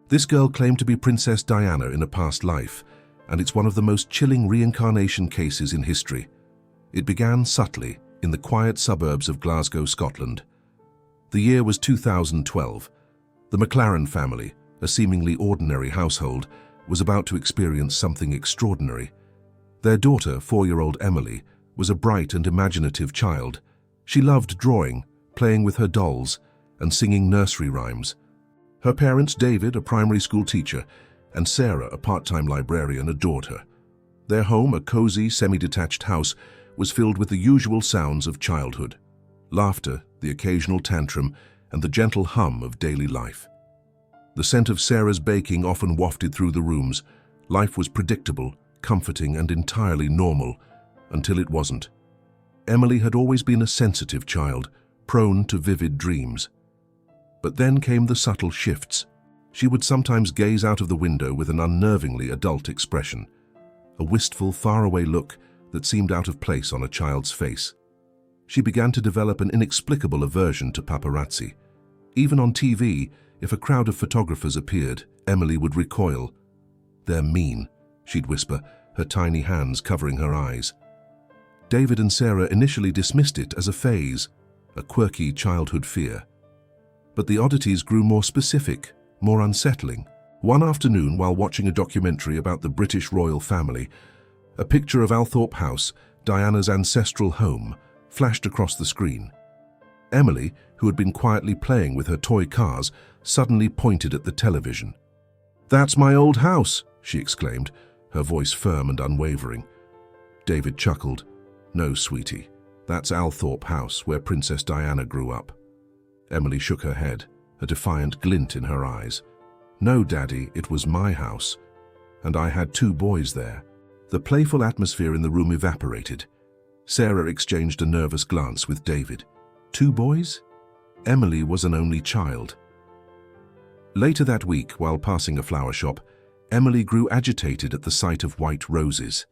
This girl claimed to be Princess Diana in a past life, and it's one of the most chilling reincarnation cases in history. It began subtly in the quiet suburbs of Glasgow, Scotland. The year was 2012. The McLaren family, a seemingly ordinary household, was about to experience something extraordinary. Their daughter, 4-year-old Emily, was a bright and imaginative child. She loved drawing, playing with her dolls, and singing nursery rhymes. Her parents, David, a primary school teacher, and Sarah, a part-time librarian, adored her. Their home, a cozy, semi-detached house, was filled with the usual sounds of childhood: laughter, the occasional tantrum, and the gentle hum of daily life. The scent of Sarah's baking often wafted through the rooms. Life was predictable, comforting, and entirely normal, until it wasn't. Emily had always been a sensitive child, prone to vivid dreams. But then came the subtle shifts. She would sometimes gaze out of the window with an unnervingly adult expression, a wistful, faraway look that seemed out of place on a child's face. She began to develop an inexplicable aversion to paparazzi. Even on TV, if a crowd of photographers appeared, Emily would recoil. "They're mean," she'd whisper, her tiny hands covering her eyes. David and Sarah initially dismissed it as a phase, a quirky childhood fear. But the oddities grew more specific, more unsettling. One afternoon, while watching a documentary about the British royal family, a picture of Althorpe House, Diana's ancestral home, flashed across the screen. Emily, who had been quietly playing with her toy cars, suddenly pointed at the television. "That's my old house," she exclaimed, her voice firm and unwavering. David chuckled. "No, sweetie, that's Althorpe House, where Princess Diana grew up." Emily shook her head, a defiant glint in her eyes. "No, Daddy, it was my house, and I had 2 boys there." The playful atmosphere in the room evaporated. Sarah exchanged a nervous glance with David. 2 boys? Emily was an only child. Later that week, while passing a flower shop, Emily grew agitated at the sight of white roses.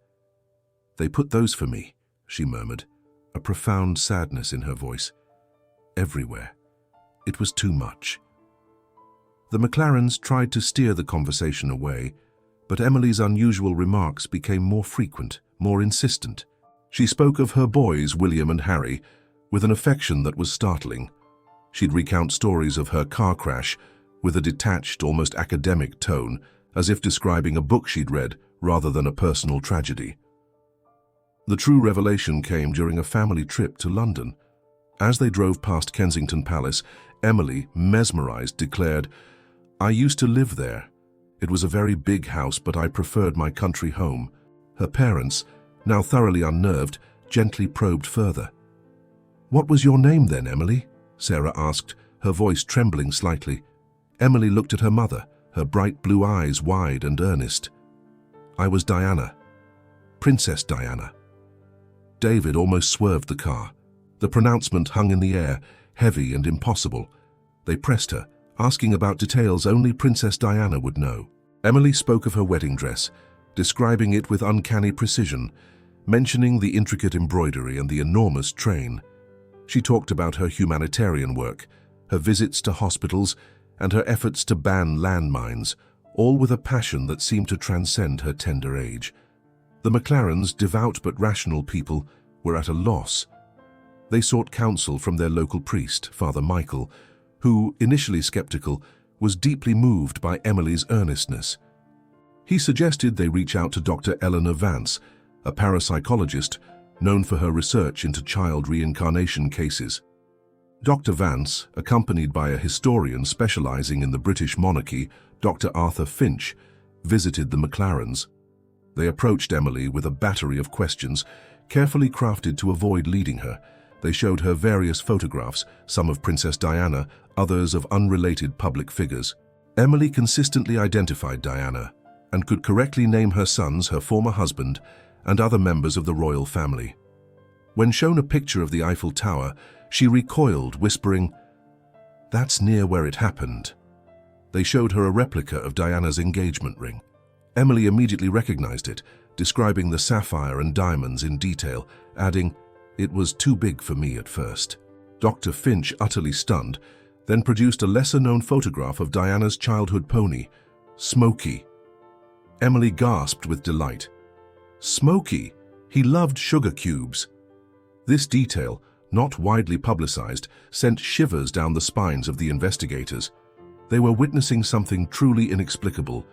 "They put those for me," she murmured, a profound sadness in her voice. "Everywhere. It was too much." The McLarens tried to steer the conversation away, but Emily's unusual remarks became more frequent, more insistent. She spoke of her boys, William and Harry, with an affection that was startling. She'd recount stories of her car crash with a detached, almost academic tone, as if describing a book she'd read rather than a personal tragedy. The true revelation came during a family trip to London. As they drove past Kensington Palace, Emily, mesmerized, declared, "I used to live there. It was a very big house, but I preferred my country home." Her parents, now thoroughly unnerved, gently probed further. "What was your name then, Emily?" Sarah asked, her voice trembling slightly. Emily looked at her mother, her bright blue eyes wide and earnest. "I was Diana. Princess Diana." David almost swerved the car. The pronouncement hung in the air, heavy and impossible. They pressed her, asking about details only Princess Diana would know. Emily spoke of her wedding dress, describing it with uncanny precision, mentioning the intricate embroidery and the enormous train. She talked about her humanitarian work, her visits to hospitals, and her efforts to ban landmines, all with a passion that seemed to transcend her tender age. The McLarens, devout but rational people, were at a loss. They sought counsel from their local priest, Father Michael, who, initially skeptical, was deeply moved by Emily's earnestness. He suggested they reach out to Dr. Eleanor Vance, a parapsychologist known for her research into child reincarnation cases. Dr. Vance, accompanied by a historian specializing in the British monarchy, Dr. Arthur Finch, visited the McLarens. They approached Emily with a battery of questions, carefully crafted to avoid leading her. They showed her various photographs, some of Princess Diana, others of unrelated public figures. Emily consistently identified Diana and could correctly name her sons, her former husband, and other members of the royal family. When shown a picture of the Eiffel Tower, she recoiled, whispering, "That's near where it happened." They showed her a replica of Diana's engagement ring. Emily immediately recognized it, describing the sapphire and diamonds in detail, adding, "It was too big for me at first." Dr. Finch, utterly stunned, then produced a lesser-known photograph of Diana's childhood pony, Smokey. Emily gasped with delight. Smokey! He loved sugar cubes. This detail, not widely publicized, sent shivers down the spines of the investigators. They were witnessing something truly inexplicable.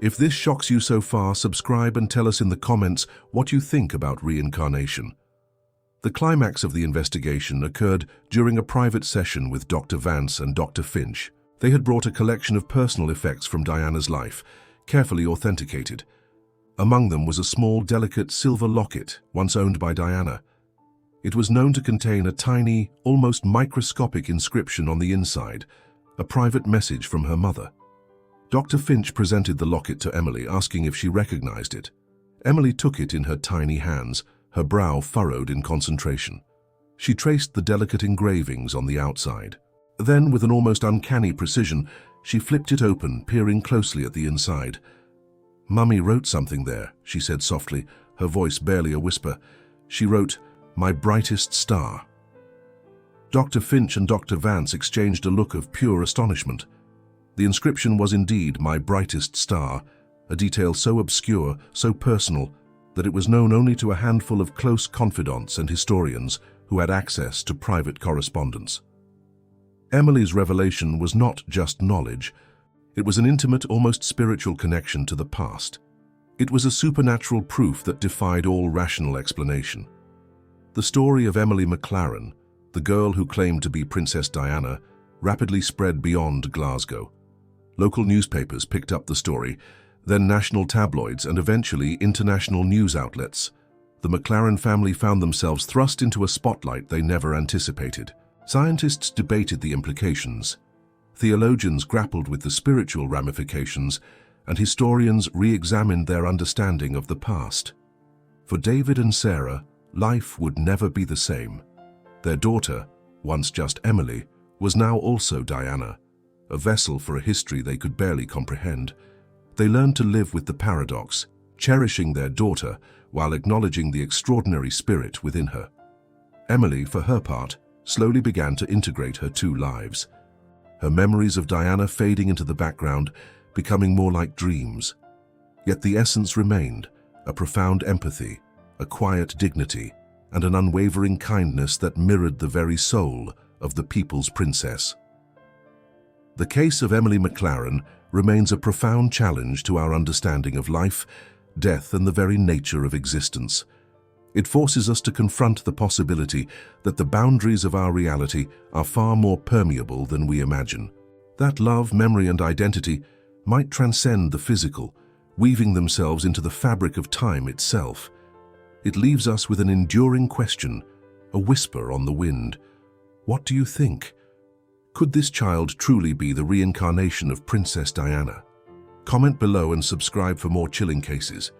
If this shocks you so far, subscribe and tell us in the comments what you think about reincarnation. The climax of the investigation occurred during a private session with Dr. Vance and Dr. Finch. They had brought a collection of personal effects from Diana's life, carefully authenticated. Among them was a small, delicate silver locket, once owned by Diana. It was known to contain a tiny, almost microscopic inscription on the inside, a private message from her mother. Dr. Finch presented the locket to Emily, asking if she recognized it. Emily took it in her tiny hands, her brow furrowed in concentration. She traced the delicate engravings on the outside. Then, with an almost uncanny precision, she flipped it open, peering closely at the inside. "Mummy wrote something there," she said softly, her voice barely a whisper. She wrote, "My brightest star." Dr. Finch and Dr. Vance exchanged a look of pure astonishment. The inscription was indeed "My brightest star," a detail so obscure, so personal, that it was known only to a handful of close confidants and historians who had access to private correspondence. Emily's revelation was not just knowledge. It was an intimate, almost spiritual connection to the past. It was a supernatural proof that defied all rational explanation. The story of Emily McLaren, the girl who claimed to be Princess Diana, rapidly spread beyond Glasgow. Local newspapers picked up the story, then national tabloids and eventually international news outlets. The McLaren family found themselves thrust into a spotlight they never anticipated. Scientists debated the implications. Theologians grappled with the spiritual ramifications, and historians re-examined their understanding of the past. For David and Sarah, life would never be the same. Their daughter, once just Emily, was now also Diana, a vessel for a history they could barely comprehend. They learned to live with the paradox, cherishing their daughter while acknowledging the extraordinary spirit within her. Emily, for her part, slowly began to integrate her two lives. Her memories of Diana fading into the background, becoming more like dreams. Yet the essence remained, a profound empathy, a quiet dignity, and an unwavering kindness that mirrored the very soul of the people's princess. The case of Emily McLaren remains a profound challenge to our understanding of life, death, and the very nature of existence. It forces us to confront the possibility that the boundaries of our reality are far more permeable than we imagine. That love, memory, and identity might transcend the physical, weaving themselves into the fabric of time itself. It leaves us with an enduring question, a whisper on the wind. What do you think? Could this child truly be the reincarnation of Princess Diana? Comment below and subscribe for more chilling cases.